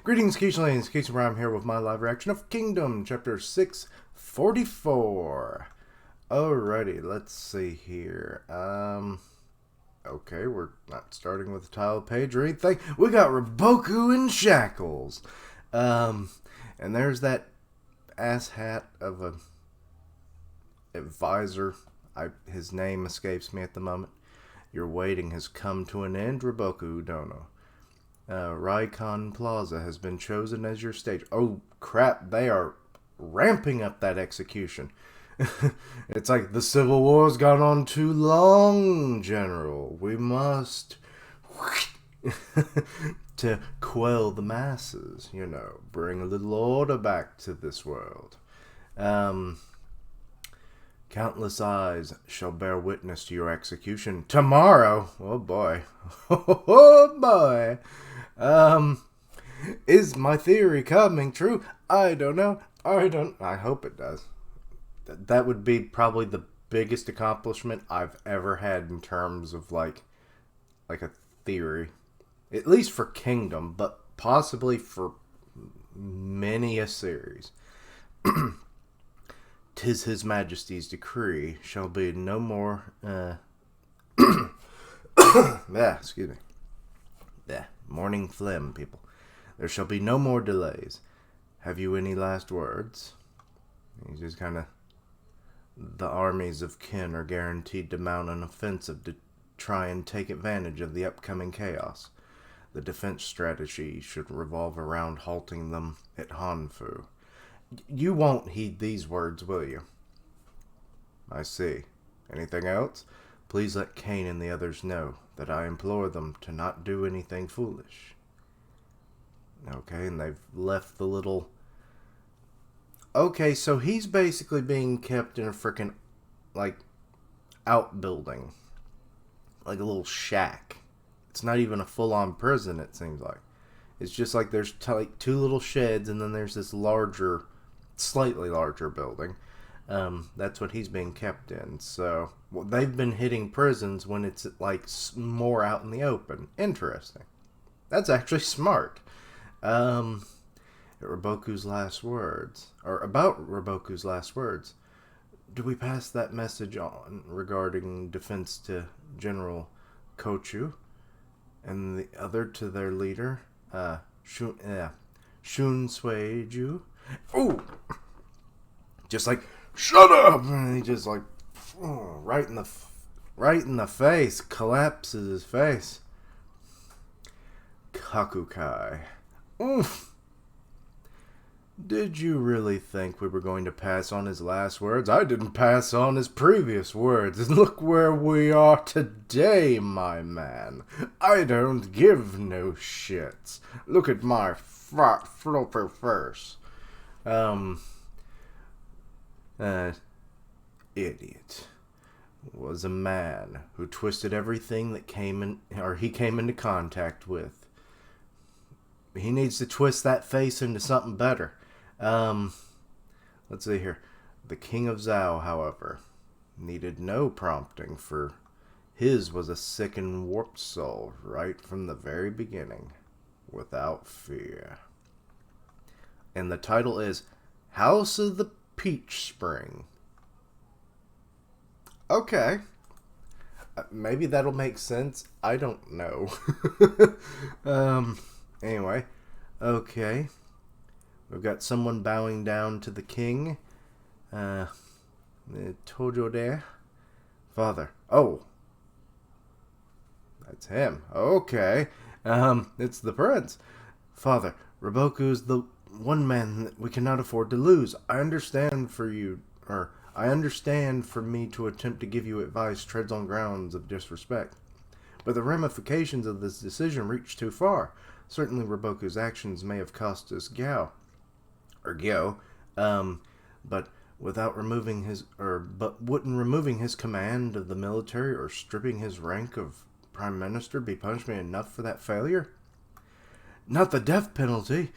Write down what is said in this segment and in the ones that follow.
Greetings, Keishlings. Casey Rhyme here with my live reaction of Kingdom, Chapter 644. Alrighty, let's see here. Okay, we're not starting with the title page or anything. We got Riboku in shackles. And there's that asshat of a advisor. His name escapes me at the moment. Your waiting has come to an end, Riboku Dono. Raikon Plaza has been chosen as your stage. Oh crap, they are ramping up that execution. It's like the Civil War's gone on too long, General. We must to quell the masses, you know, bring a little order back to this world. Countless eyes shall bear witness to your execution tomorrow. Oh boy. Oh boy. Is my theory coming true? I don't know. I hope it does. That would be probably the biggest accomplishment I've ever had in terms of like a theory. At least for Kingdom, but possibly for many a series. 'Tis His Majesty's decree shall be no more excuse me. Morning phlegm, people. There shall be no more delays. Have you any last words? He's just kind of... The armies of Kin are guaranteed to mount an offensive to try and take advantage of the upcoming chaos. The defense strategy should revolve around halting them at Hanfu. You won't heed these words, will you? I see. Anything else? Please let Kane and the others know that I implore them to not do anything foolish. Okay, and they've left the little... Okay, so he's basically being kept in a freaking, like, outbuilding. Like a little shack. It's not even a full-on prison, it seems like. It's just like there's like two little sheds, and then there's this larger, slightly larger building. That's what he's being kept in. So, well, they've been hitting prisons when it's like more out in the open. Interesting. That's actually smart. Riboku's last words, or about Riboku's last words. Do we pass that message on regarding defense to General Kochu and the other to their leader, Shun Sueju? Oh, just like, shut up! And he just like, right in the face, collapses his face. Kakukai. Oof. Did you really think we were going to pass on his last words? I didn't pass on his previous words. And look where we are today, my man. I don't give no shits. Look at my fat flopper face. Idiot. Was a man who twisted everything that he came into contact with. He needs to twist that face into something better. Let's see here. The King of Zhao, however, needed no prompting, for his was a sick and warped soul right from the very beginning, without fear. And the title is House of the Peach Spring. Okay. Maybe that'll make sense. I don't know. Anyway. Okay. We've got someone bowing down to the king. Tojo there. Father. Oh. That's him. Okay. It's the prince. Father, Riboku is the one man that we cannot afford to lose. I understand for me to attempt to give you advice treads on grounds of disrespect. But the ramifications of this decision reach too far. Certainly Riboku's actions may have cost us Gyo, but without removing his, wouldn't removing his command of the military or stripping his rank of Prime Minister be punishment enough for that failure? Not the death penalty.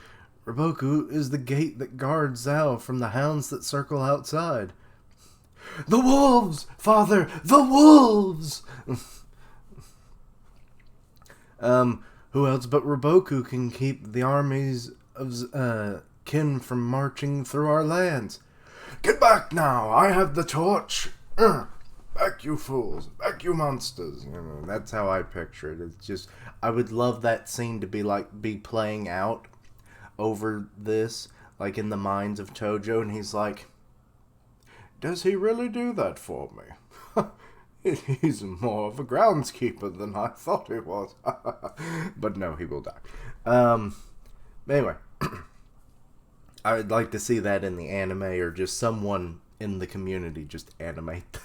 Riboku is the gate that guards Zhao from the hounds that circle outside. The wolves, father, the wolves! Who else but Riboku can keep the armies of kin from marching through our lands? Get back now! I have the torch! Back, you fools! Back, you monsters! You know, that's how I picture it. It's just, I would love that scene to be playing out over this, like in the minds of Tojo, and he's like, does he really do that for me? He's more of a groundskeeper than I thought he was. But no, he will die. Anyway, I would like to see that in the anime, or just someone in the community just animate.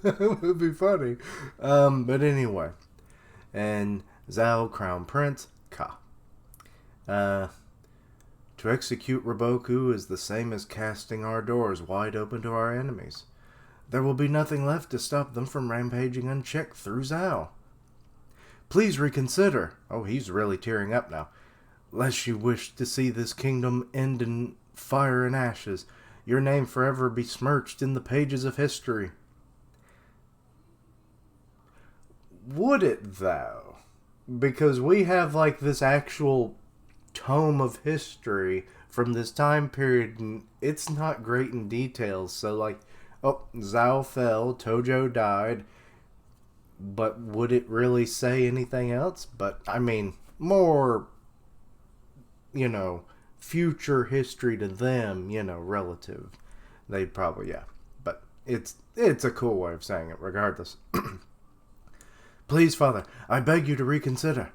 That would be funny. But anyway, and Zhao, Crown Prince, Ka. To execute Riboku is the same as casting our doors wide open to our enemies. There will be nothing left to stop them from rampaging unchecked through Zhao. Please reconsider. Oh, he's really tearing up now. Lest you wish to see this kingdom end in fire and ashes, your name forever besmirched in the pages of history. Would it, though? Because we have, like, this actual tome of history from this time period, and it's not great in details. So, like, oh, Zhao fell, Tojo died, but would it really say anything else? But, I mean, more, you know, future history to them, you know, relative. They'd probably, yeah. But it's a cool way of saying it, regardless. Please, Father, I beg you to reconsider.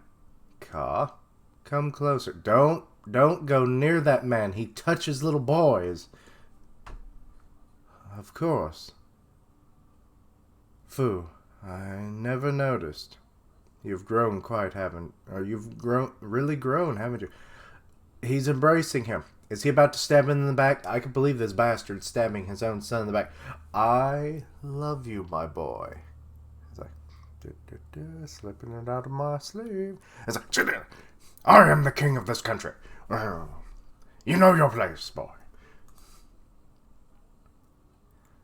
Ka, come closer. Don't go near that man. He touches little boys. Of course. Fu, I never noticed. You've grown quite, really grown, haven't you? He's embracing him. Is he about to stab him in the back? I can believe this bastard stabbing his own son in the back. I love you, my boy. He's like, slipping it out of my sleeve. It's like, sit down. I am the king of this country. You know your place, boy.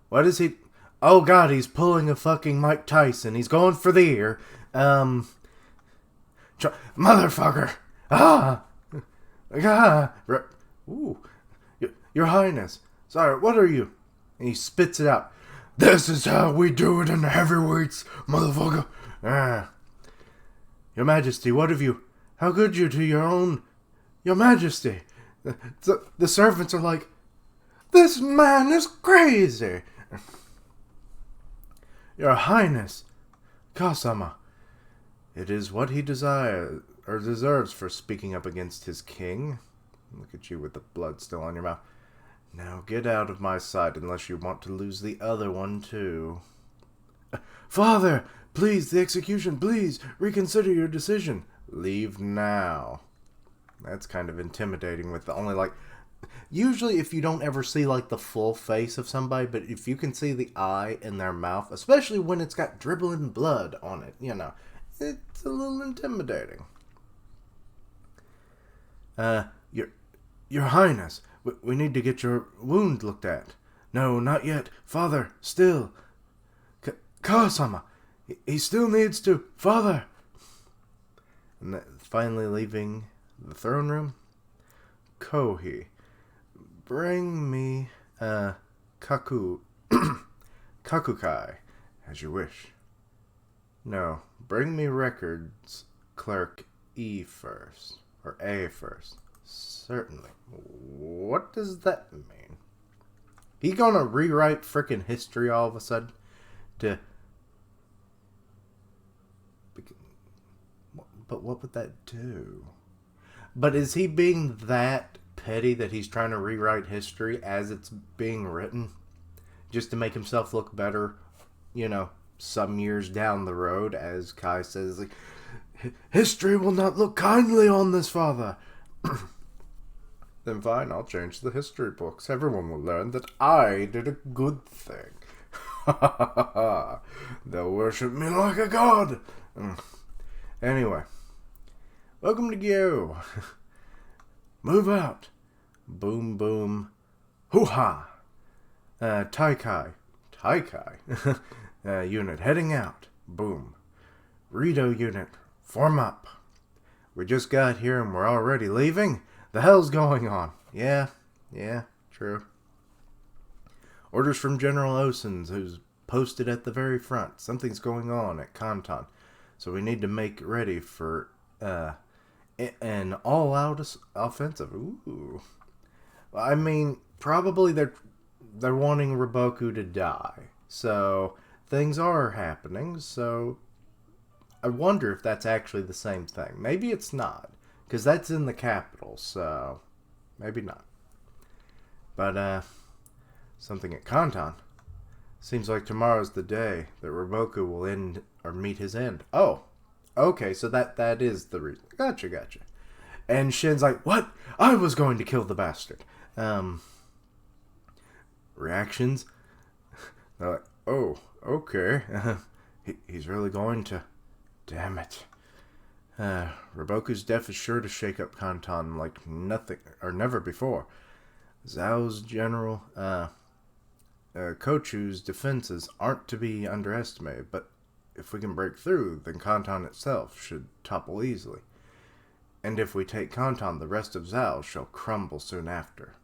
What is he? Oh God, he's pulling a fucking Mike Tyson. He's going for the ear. Motherfucker. Ooh. Your Highness. Sorry, what are you? And he spits it out. This is how we do it in the heavyweights, motherfucker. Your Majesty, what have you? How could you to your Majesty? The servants are like, this man is crazy. Your Highness, Kasama, it is what he desires or deserves for speaking up against his king. Look at you with the blood still on your mouth. Now get out of my sight unless you want to lose the other one too. Father, please, the execution, please, reconsider your decision. Leave now. That's kind of intimidating with the only, like, usually if you don't ever see, like, the full face of somebody, but if you can see the eye in their mouth, especially when it's got dribbling blood on it, you know, it's a little intimidating. Your Highness, we need to get your wound looked at. No, not yet. Father, still. Kasama, he still needs to. Father. And finally leaving the throne room. Kohi, bring me, Kakukai, as you wish. No, bring me records clerk E first, or A first. Certainly. What does that mean? He gonna rewrite frickin' history all of a sudden? But what would that do? But is he being that petty that he's trying to rewrite history as it's being written? Just to make himself look better, you know, some years down the road, as Kai says, like, history will not look kindly on this, Father. Then fine, I'll change the history books. Everyone will learn that I did a good thing. They'll worship me like a god. Anyway, welcome to Gyo. Move out. Boom. Hoo-ha. Taikai. Unit heading out. Boom. Rito unit, form up. We just got here and we're already leaving? The hell's going on? Yeah, true. Orders from General Osins, who's posted at the very front. Something's going on at Kanton, so we need to make ready for an all-out offensive. Ooh. I mean, probably they're wanting Riboku to die, so things are happening. So I wonder if that's actually the same thing. Maybe it's not, because that's in the capital, so maybe not. But something at Kanton. Seems like tomorrow's the day that Riboku will end or meet his end. Oh, okay, so that is the reason. Gotcha. And Shin's like, what? I was going to kill the bastard. Reactions? They're like, oh, okay. He's really going to. Damn it. Riboku's death is sure to shake up Kanton like nothing or never before. Zhao's general, Kochu's defenses aren't to be underestimated, but if we can break through, then Kanton itself should topple easily. And if we take Kanton, the rest of Zhao shall crumble soon after.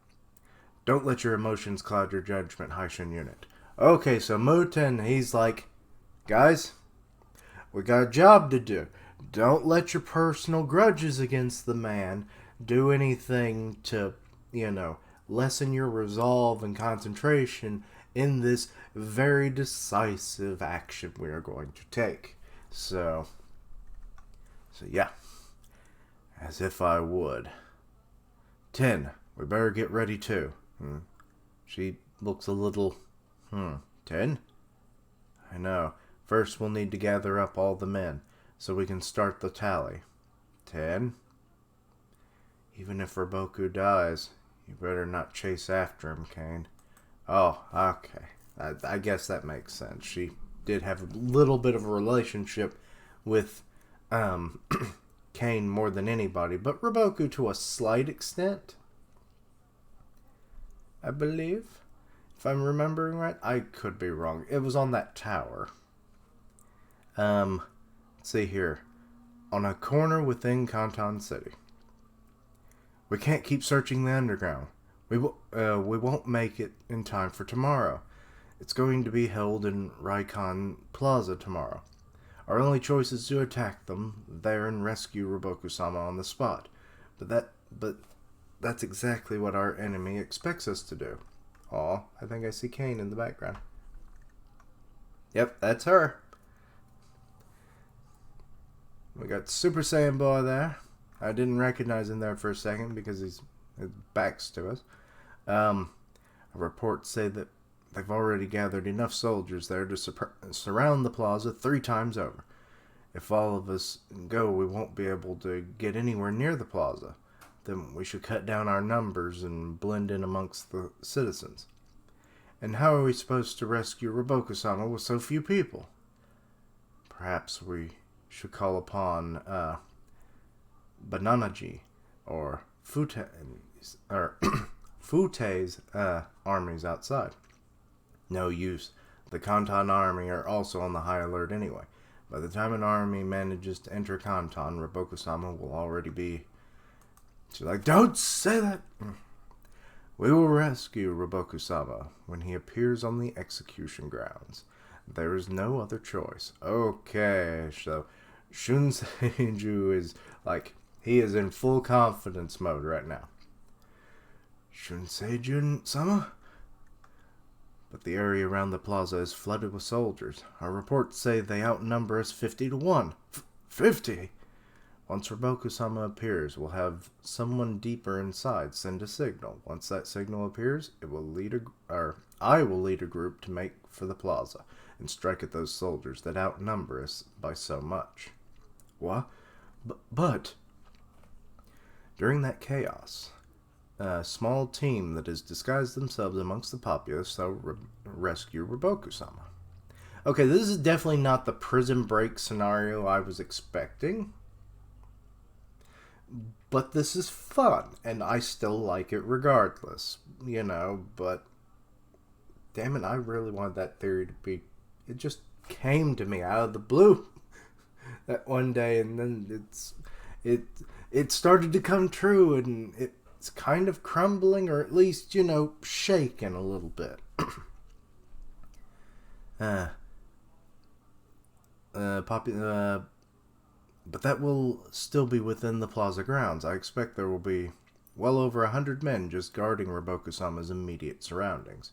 Don't let your emotions cloud your judgment, Haishin unit. Okay, so Muten, he's like, guys, we got a job to do. Don't let your personal grudges against the man do anything to, lessen your resolve and concentration in this very decisive action we are going to take. So yeah. As if I would. 10. We better get ready too. She looks a little... 10? I know. First we'll need to gather up all the men, so we can start the tally. 10? Even if Riboku dies, you better not chase after him, Kane. Oh, okay. I guess that makes sense. She did have a little bit of a relationship with Kane more than anybody, but Riboku to a slight extent, I believe. If I'm remembering right, I could be wrong. It was on that tower. Let's see here. On a corner within Kanton City. We can't keep searching the underground. We won't make it in time for tomorrow. It's going to be held in Raikon Plaza tomorrow. Our only choice is to attack them there and rescue Riboku-sama on the spot. But that's exactly what our enemy expects us to do. Aw, I think I see Kane in the background. Yep, that's her. We got Super Saiyan Boy there. I didn't recognize him there for a second because his back's to us. Reports say that they've already gathered enough soldiers there to surround the plaza 3 times over. If all of us go, we won't be able to get anywhere near the plaza. Then we should cut down our numbers and blend in amongst the citizens. And how are we supposed to rescue Riboku-sama with so few people? Perhaps we should call upon Bananaji or Fute's armies outside. No use. The Kanton army are also on the high alert anyway. By the time an army manages to enter Kanton, Riboku-sama will already be... She's like, don't say that! We will rescue Riboku-sama when he appears on the execution grounds. There is no other choice. Okay, so Shun Seiju is like, he is in full confidence mode right now. Shun Seiju-sama? But the area around the plaza is flooded with soldiers. Our reports say they outnumber us 50 to 1. 50? Once Riboku-sama appears, we'll have someone deeper inside send a signal. Once that signal appears, I will lead a group to make for the plaza and strike at those soldiers that outnumber us by so much. What? But during that chaos, a small team that has disguised themselves amongst the populace shall rescue Riboku-sama. Okay, this is definitely not the prison break scenario I was expecting. But this is fun, and I still like it regardless, but damn it, I really wanted that theory to be, it just came to me out of the blue that one day, and then it it started to come true, and it's kind of crumbling, or at least, shaking a little bit. But that will still be within the plaza grounds. I expect there will be well over 100 men just guarding Riboku-sama's immediate surroundings.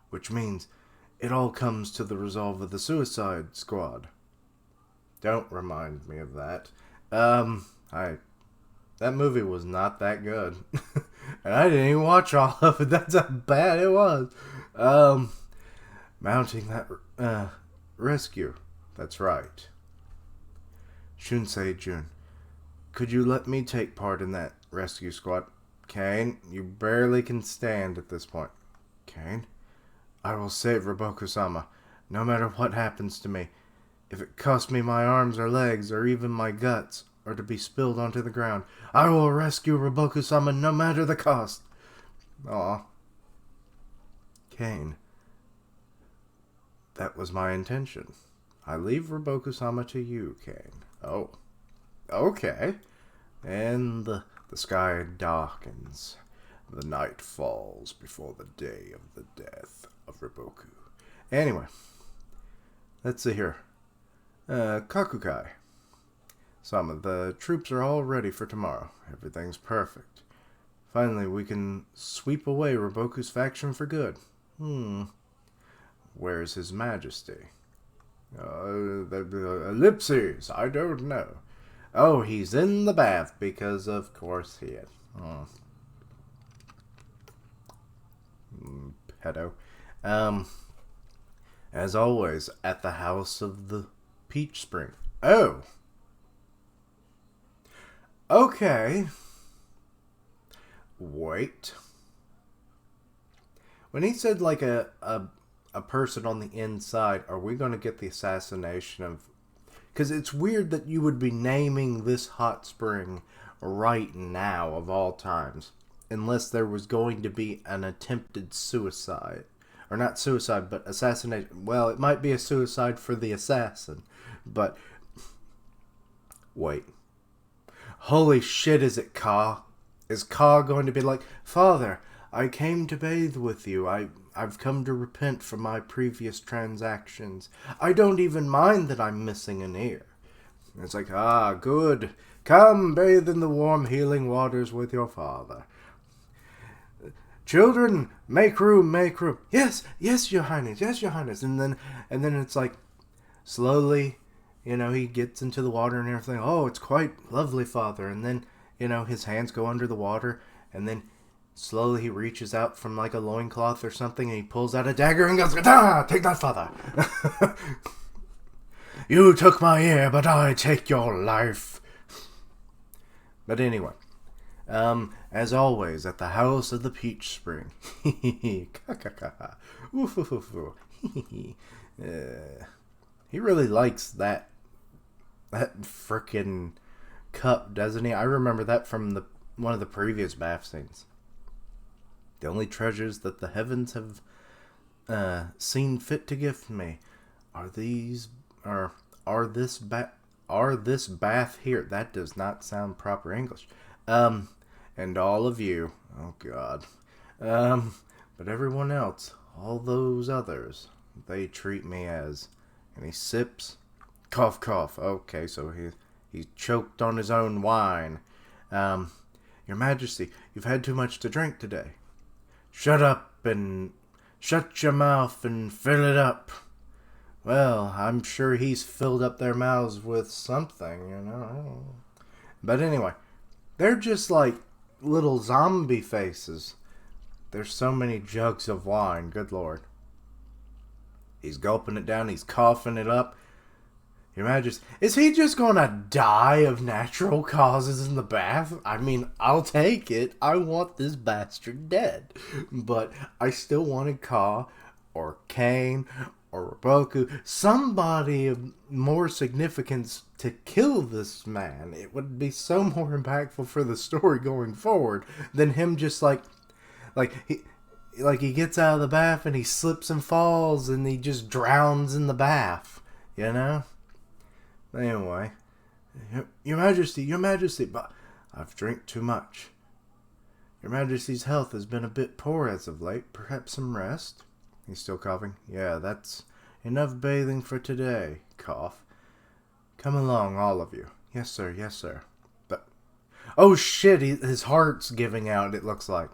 Which means it all comes to the resolve of the Suicide Squad. Don't remind me of that. That movie was not that good. And I didn't even watch all of it. That's how bad it was. Mounting that rescue. That's right. Shunsei Jun, could you let me take part in that rescue squad? Kane, you barely can stand at this point. Kane, I will save Riboku-sama, no matter what happens to me. If it costs me my arms or legs, or even my guts, or to be spilled onto the ground, I will rescue Riboku-sama no matter the cost. Aw. Kane, that was my intention. I leave Riboku-sama to you, Kane. Oh. Okay. And the sky darkens. The night falls before the day of the death of Riboku. Anyway. Let's see here. Kakukai. Some of the troops are all ready for tomorrow. Everything's perfect. Finally, we can sweep away Riboku's faction for good. Where's His Majesty? The ellipses, I don't know. Oh, he's in the bath, because of course he is. Pedo. As always, at the house of the Peach Spring. Oh! Okay. Wait. When he said like a person on the inside, are we going to get the assassination of... Because it's weird that you would be naming this hot spring right now, of all times. Unless there was going to be an attempted suicide. Or not suicide, but assassination. Well, it might be a suicide for the assassin. But... Wait. Holy shit, is it Ka? Is Ka going to be like, Father, I came to bathe with you. I've come to repent for my previous transactions. I don't even mind that I'm missing an ear. It's like, good. Come, bathe in the warm, healing waters with your father. Children, make room, make room. Yes, your highness, yes, your highness. And then it's like, slowly, he gets into the water and everything. Oh, it's quite lovely, father. And then, his hands go under the water, and then slowly he reaches out from like a loincloth or something, and he pulls out a dagger and goes, take that, father. You took my ear, but I take your life. But anyway, as always, at the house of the Peach Spring. He really likes that frickin' cup, doesn't he? I remember that from one of the previous bath scenes. The only treasures that the heavens have seen fit to gift me are this bath here. That does not sound proper English. And all of you. Oh God. But everyone else, all those others, they treat me as. And he sips. Cough, cough. Okay, so he choked on his own wine. Your Majesty, you've had too much to drink today. Shut up and shut your mouth and fill it up. Well, I'm sure he's filled up their mouths with something, But anyway, they're just like little zombie faces. There's so many jugs of wine, good lord. He's gulping it down, he's coughing it up. Your Majesty, is he just gonna die of natural causes in the bath? I mean, I'll take it. I want this bastard dead. But I still wanted Ka, or Kane, or Riboku, somebody of more significance to kill this man. It would be so more impactful for the story going forward than him just he gets out of the bath and he slips and falls and he just drowns in the bath, Anyway, Your Majesty, but I've drank too much. Your Majesty's health has been a bit poor as of late. Perhaps some rest? He's still coughing. Yeah, that's enough bathing for today. Cough. Come along, all of you. Yes, sir. Yes, sir. But, oh shit, his heart's giving out, it looks like.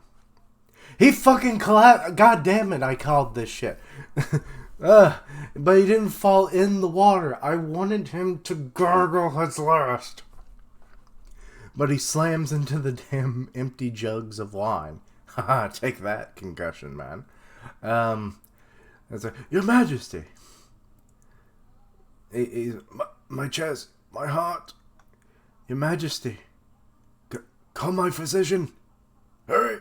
He fucking collapsed. God damn it, I called this shit. But he didn't fall in the water. I wanted him to gargle his last. But he slams into the damn empty jugs of wine. Haha, take that, concussion, man. It's like, Your Majesty. My chest, my heart. Your Majesty. Call my physician. Hurry.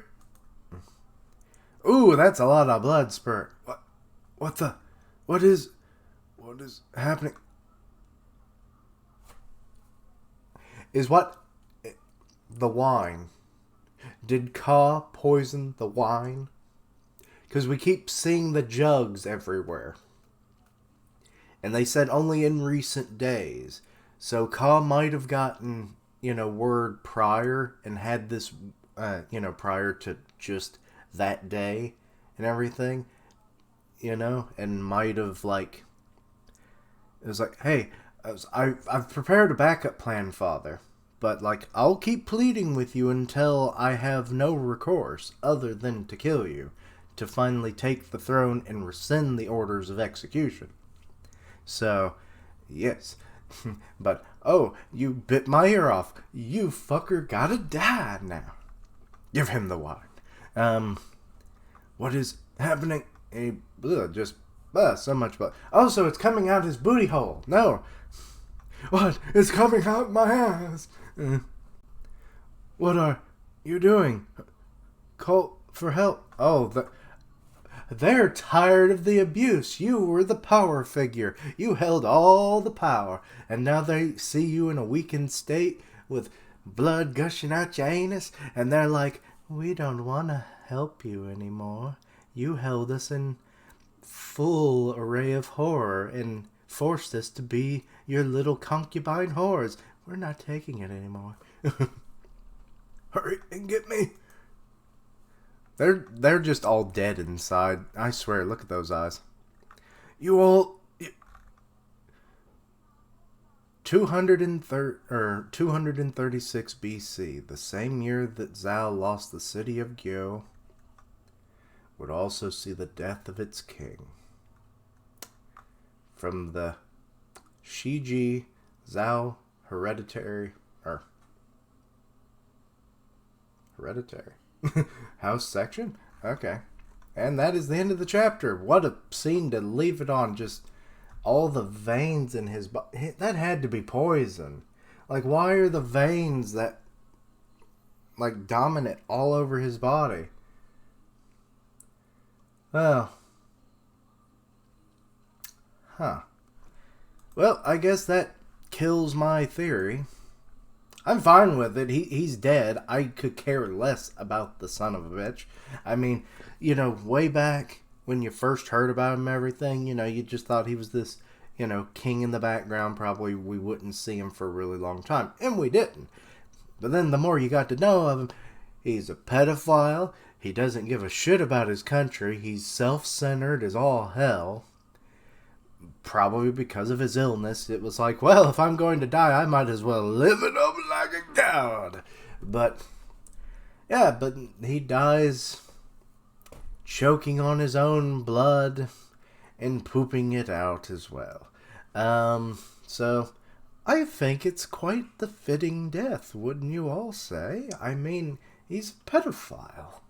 Ooh, that's a lot of blood spurt. What is happening? Is what the wine? Did Ka poison the wine? Because we keep seeing the jugs everywhere. And they said only in recent days. So Ka might have gotten, word prior and had this, prior to just that day and everything, and might have, it was like, hey, I've prepared a backup plan, Father. But, I'll keep pleading with you until I have no recourse other than to kill you, to finally take the throne and rescind the orders of execution. So, yes. But, oh, you bit my ear off. You fucker gotta die now. Give him the wine. What is happening? So much blood. Oh, so it's coming out his booty hole. No. What? It's coming out my ass. What are you doing? Call for help. Oh, they're tired of the abuse. You were the power figure. You held all the power. And now they see you in a weakened state with blood gushing out your anus. And they're like, we don't want to help you anymore. You held us in full array of horror and forced us to be your little concubine whores. We're not taking it anymore. Hurry and get me. They're just all dead inside. I swear, look at those eyes. 236 BC, the same year that Zhao lost the city of Gyo, would also see the death of its king. From the Shiji Zhao hereditary house section? Okay. And that is the end of the chapter. What a scene to leave it on. Just all the veins in his body. That had to be poison. Why are the veins that, dominant all over his body? Well. Huh. Well, I guess that kills my theory. I'm fine with it. He's dead. I could care less about the son of a bitch. I mean, way back when you first heard about him and everything, you just thought he was this, king in the background. Probably we wouldn't see him for a really long time. And we didn't. But then the more you got to know of him, he's a pedophile. He doesn't give a shit about his country. He's self-centered as all hell. Probably because of his illness, it was like, well, if I'm going to die, I might as well live it up like a god. But he dies choking on his own blood and pooping it out as well. So I think it's quite the fitting death, wouldn't you all say? I mean, he's a pedophile.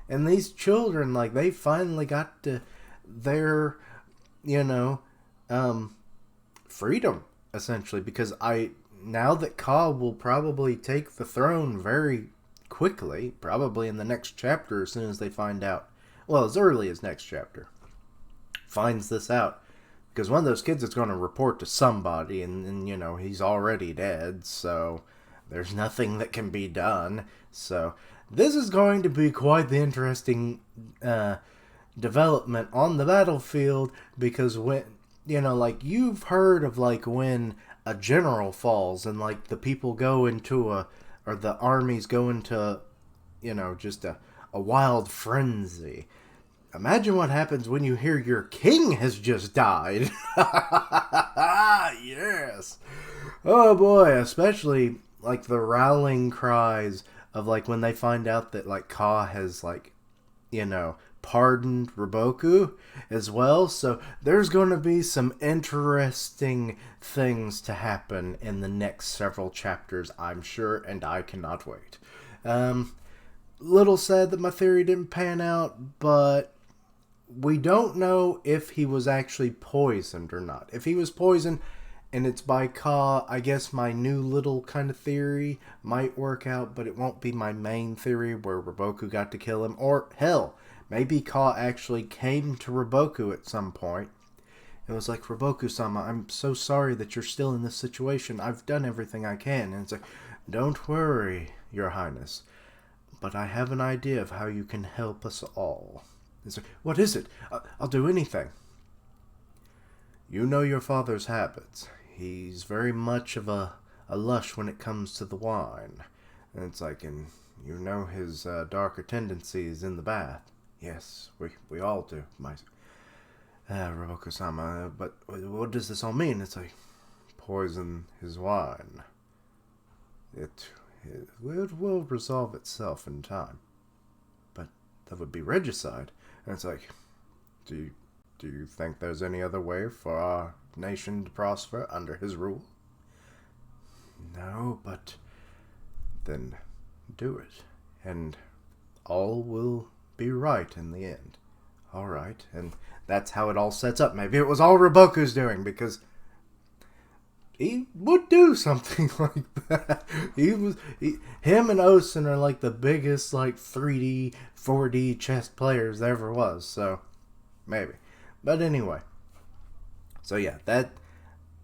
And these children, they finally got to their, freedom, essentially, because now that Ka will probably take the throne very quickly, probably in the next chapter as soon as they find out, well, as early as next chapter, finds this out, because one of those kids is going to report to somebody, and he's already dead, so there's nothing that can be done. So this is going to be quite the interesting development on the battlefield, because when you've heard of when a general falls and like the people go into or the armies go into, just a wild frenzy. Imagine what happens when you hear your king has just died. Yes. Oh boy, especially like the rallying cries of like when they find out that like Ka has like, pardoned Riboku as well. So there's going to be some interesting things to happen in the next several chapters, I'm sure, and I cannot wait. Little sad that my theory didn't pan out, but we don't know if he was actually poisoned or not. If he was poisoned and it's by Ka, I guess my new little kind of theory might work out, but it won't be my main theory where Riboku got to kill him. Or, hell, maybe Ka actually came to Riboku at some point. It was like, Riboku-sama, I'm so sorry that you're still in this situation. I've done everything I can. And it's like, don't worry, Your Highness. But I have an idea of how you can help us all. It's like, what is it? I'll do anything. You know your father's habits. He's very much of a lush when it comes to the wine. And it's like, and you know his darker tendencies in the bath. Yes, we all do. Riboku-sama, but what does this all mean? It's like, poison his wine. It will resolve itself in time. But that would be regicide. And it's like, do you think there's any other way for our nation to prosper under his rule? No, but then do it. And all will be right in the end. All right. And that's how it all sets up. Maybe it was all Riboku's doing, because he would do something like that. Him and Osen are like the biggest like 3D, 4D chess players there ever was. So maybe. But anyway. So yeah,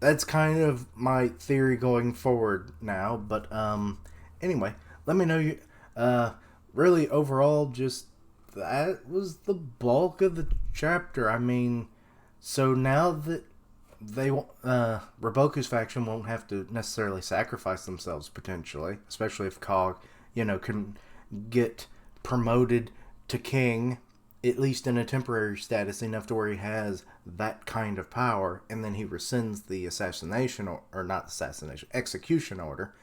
that's kind of my theory going forward now. But anyway, let me know you. Really overall, just that was the bulk of the chapter. I mean, so now that Riboku's faction won't have to necessarily sacrifice themselves potentially, especially if Ka, can get promoted to king, at least in a temporary status, enough to where he has that kind of power, and then he rescinds the execution order,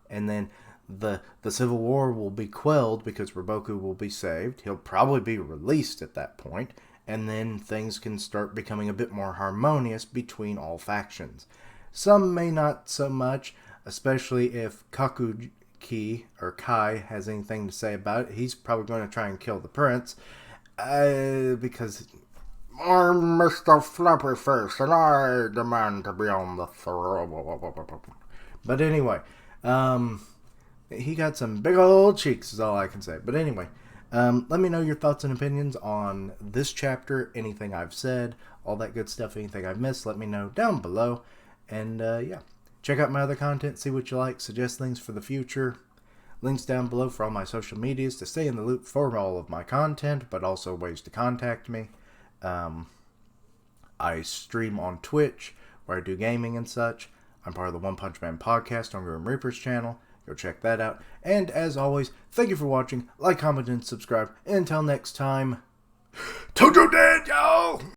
and then the civil war will be quelled because Riboku will be saved. He'll probably be released at that point, and then things can start becoming a bit more harmonious between all factions. Some may not so much, especially if Kakuki or Kai has anything to say about it. He's probably going to try and kill the prince, because I'm Mr. Flappy Face and I demand to be on the throne. But anyway, he got some big old cheeks is all I can say. But anyway, let me know your thoughts and opinions on this chapter, anything I've said, all that good stuff, anything I've missed, let me know down below. And yeah, check out my other content, see what you like, suggest things for the future. Links down below for all my social medias to stay in the loop for all of my content, but also ways to contact me. I stream on Twitch, where I do gaming and such. I'm part of the One Punch Man podcast on Grim Reaper's channel. Go check that out. And as always, thank you for watching. Like, comment, and subscribe. And until next time, Tojo dead, y'all!